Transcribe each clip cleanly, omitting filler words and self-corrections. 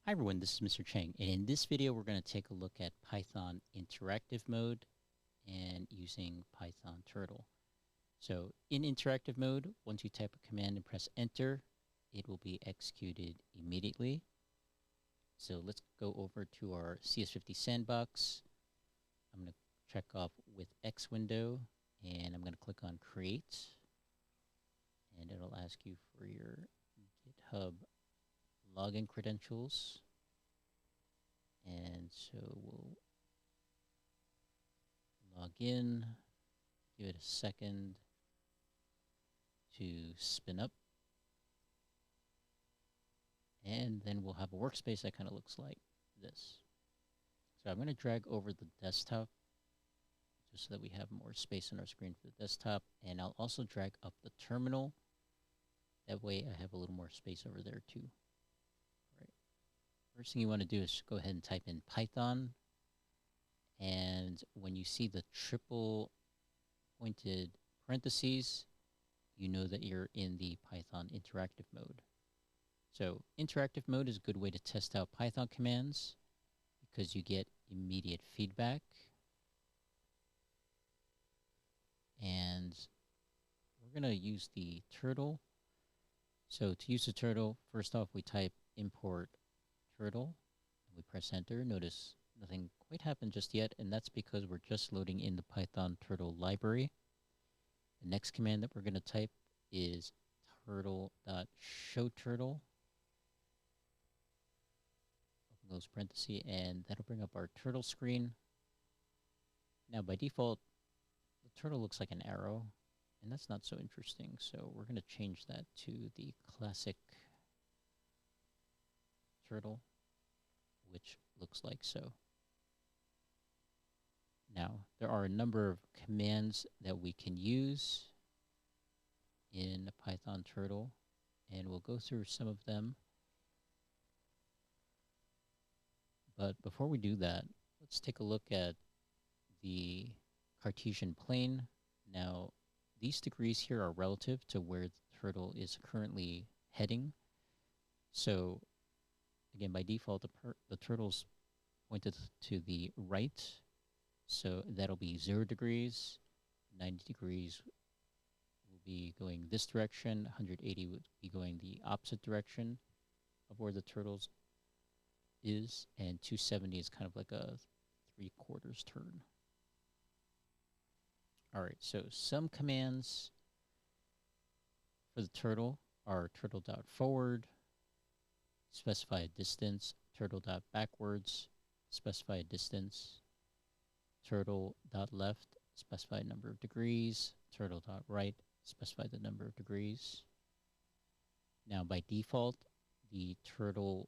Hi everyone, this is Mr. Cheng, and in this video we're going to take a look at Python interactive mode and using Python Turtle. So in interactive mode, once you type a command and press enter, it will be executed immediately. So let's go over to our CS50 sandbox. I'm going to check off with X window, and I'm going to click on create, and it'll ask you for your GitHub login credentials. And so we'll log in, give it a second to spin up, and then we'll have a workspace that kind of looks like this. So I'm going to drag over the desktop just so that we have more space on our screen for the desktop, and I'll also drag up the terminal. That way I have a little more space over there too. All right. First thing you want to do is go ahead and type in Python, and when you see the triple pointed parentheses, you know that you're in the Python interactive mode. So interactive mode is a good way to test out Python commands because you get immediate feedback. And we're going to use the turtle. So to use the turtle, first off, we type import turtle, and we press enter. Notice nothing quite happened just yet, and that's because we're just loading in the Python turtle library. The next command that we're going to type is turtle.showTurtle, open close parenthesis, and that'll bring up our turtle screen. Now by default, the turtle looks like an arrow, and that's not so interesting, so we're going to change that to the classic turtle, which looks like so. Now, there are a number of commands that we can use in Python Turtle, and we'll go through some of them. But before we do that, let's take a look at the Cartesian plane. Now, these degrees here are relative to where the turtle is currently heading. So, again, by default, the turtle's pointed to the right. So that'll be 0 degrees, 90 degrees will be going this direction, 180 would be going the opposite direction of where the turtles is, and 270 is kind of like a 3/4 turn. All right, so some commands for the turtle are turtle.forward, specify a distance, turtle.backwards, specify a distance, turtle.left, specify a number of degrees, turtle.right, specify the number of degrees. Now by default, the turtle's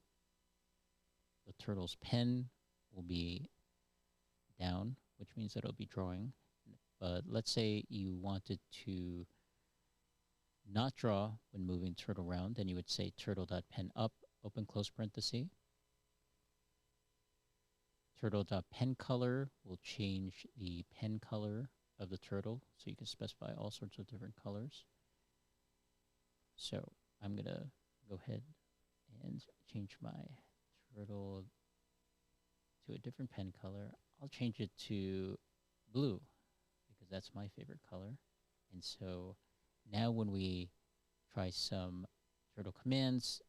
pen will be down, which means that it'll be drawing. But let's say you wanted to not draw when moving turtle around, then you would say turtle.pen up, open close parenthesis. Turtle.pen color will change the pen color of the turtle, so you can specify all sorts of different colors. So I'm going to go ahead and change my turtle to a different pen color. I'll change it to blue because that's my favorite color. And so now when we try some turtle commands,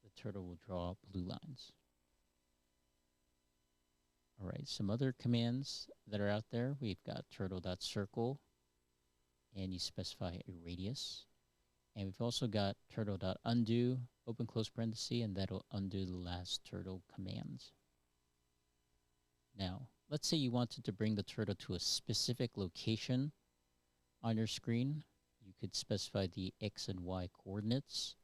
the turtle will draw blue lines. All right, some other commands that are out there. We've got turtle.circle, and you specify a radius. And we've also got turtle.undo, open close parenthesis, and that'll undo the last turtle command. Now, let's say you wanted to bring the turtle to a specific location on your screen. You could specify the X and Y coordinates.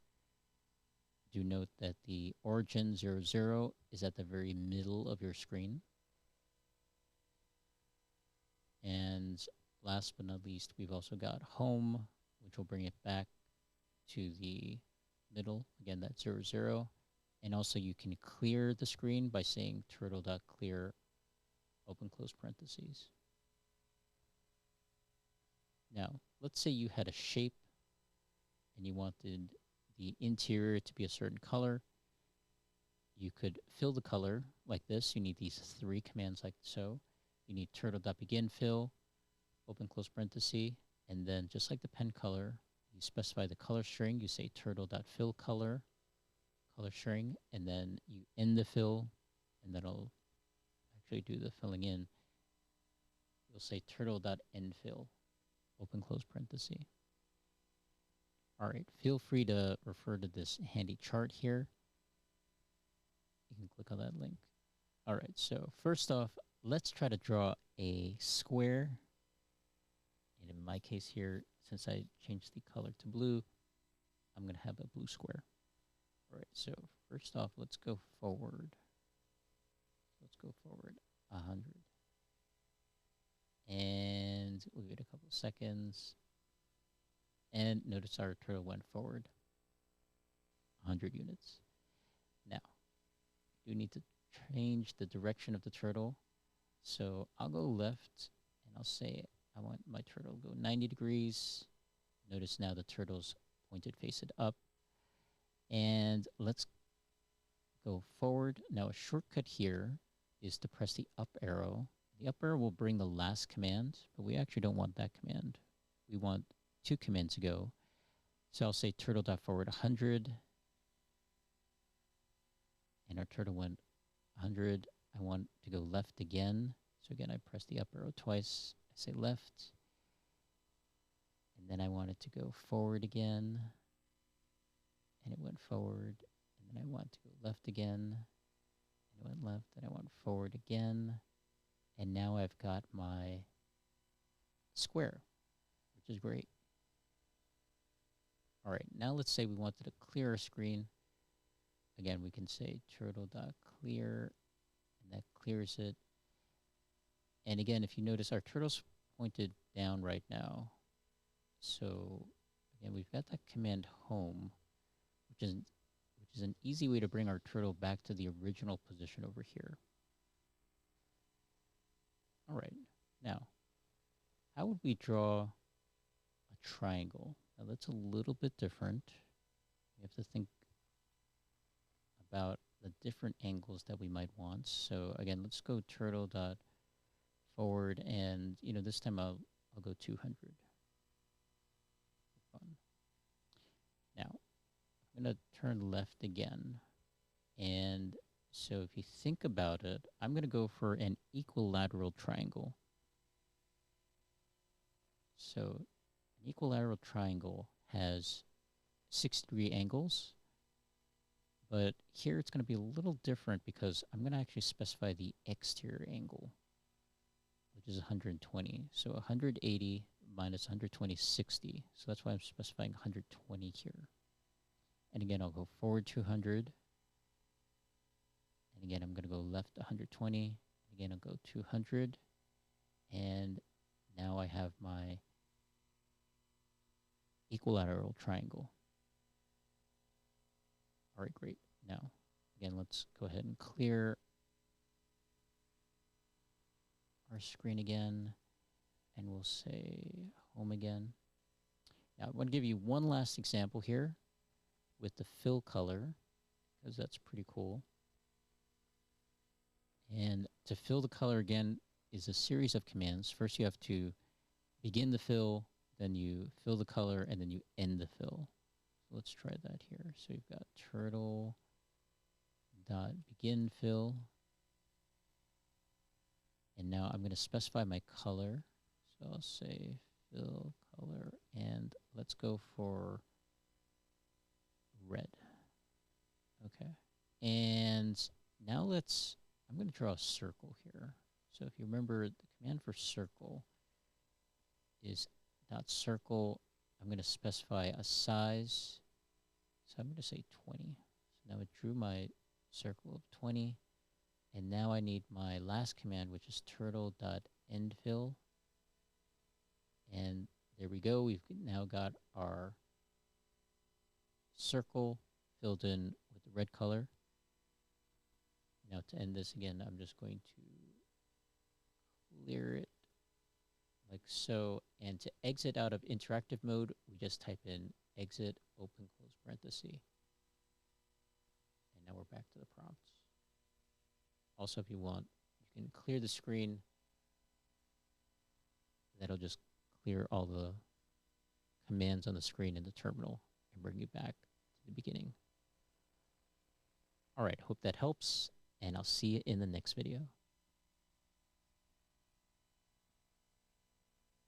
Do note that the origin 0, 0 is at the very middle of your screen. And last but not least, we've also got home, which will bring it back to the middle. Again, that's 0, 0. And also you can clear the screen by saying turtle.clear, open close parentheses. Now, let's say you had a shape and you wanted the interior to be a certain color. you could fill the color like this. You need these 3 commands like so. You need turtle.begin fill, open close parenthesis, and then just like the pen color, you specify the color string. You say turtle.fill color, color string, and then you end the fill, and that'll actually do the filling in. You'll say turtle.endfill, open close parenthesis. All right, feel free to refer to this handy chart here. You can click on that link. All right, so first off, let's try to draw a square. And in my case here, since I changed the color to blue, I'm going to have a blue square. All right, so first off, let's go forward. Let's go forward 100. And we'll wait a couple of seconds. And notice our turtle went forward 100 units. Now, we do need to change the direction of the turtle. So I'll go left, and I'll say I want my turtle to go 90 degrees. Notice now the turtle's pointed face it up. And let's go forward. Now a shortcut here is to press the up arrow. The up arrow will bring the last command, but we actually don't want that command. We want 2 commands to go. So I'll say turtle.forward 100. And our turtle went 100. I want to go left again. So again, I press the up arrow twice. I say left. And then I want it to go forward again. And it went forward. And then I want to go left again. And it went left. And I went forward again. And now I've got my square, which is great. All right, now let's say we wanted to clear our screen. Again, we can say turtle.clear, and that clears it. And again, if you notice, our turtle's pointed down right now. So again, we've got that command home, which is an easy way to bring our turtle back to the original position over here. All right, now, how would we draw a triangle? Now that's a little bit different. We have to think about the different angles that we might want. So again, let's go turtle.forward, and this time I'll go 200. Fun. Now I'm gonna turn left again, and so if you think about it, I'm gonna go for an equilateral triangle. So an equilateral triangle has 6-degree angles. But here it's going to be a little different because I'm going to actually specify the exterior angle, which is 120. So 180 minus 120 is 60. So that's why I'm specifying 120 here. And again, I'll go forward 200. And again, I'm going to go left 120. Again, I'll go 200. And now I have my equilateral triangle. All right, great. Now, again, let's go ahead and clear our screen again, and we'll say home again. Now, I want to give you one last example here with the fill color, because that's pretty cool. And to fill the color again is a series of commands. First, you have to begin the fill, then you fill the color, and then you end the fill. Let's try that here. So you've got turtle.begin fill. And now I'm going to specify my color. So I'll say fill color, and let's go for red. Okay. And now I'm going to draw a circle here. So if you remember, the command for circle is .circle. I'm going to specify a size. So I'm going to say 20. So now it drew my circle of 20. And now I need my last command, which is turtle.endfill. And there we go. We've now got our circle filled in with the red color. Now to end this again, I'm just going to clear it like so. And to exit out of interactive mode, we just type in exit, open, close parenthesis. And Now we're back to the prompts. Also, if you want, you can clear the screen. That'll just clear all the commands on the screen in the terminal and bring you back to the beginning. All right, hope that helps, and I'll see you in the next video.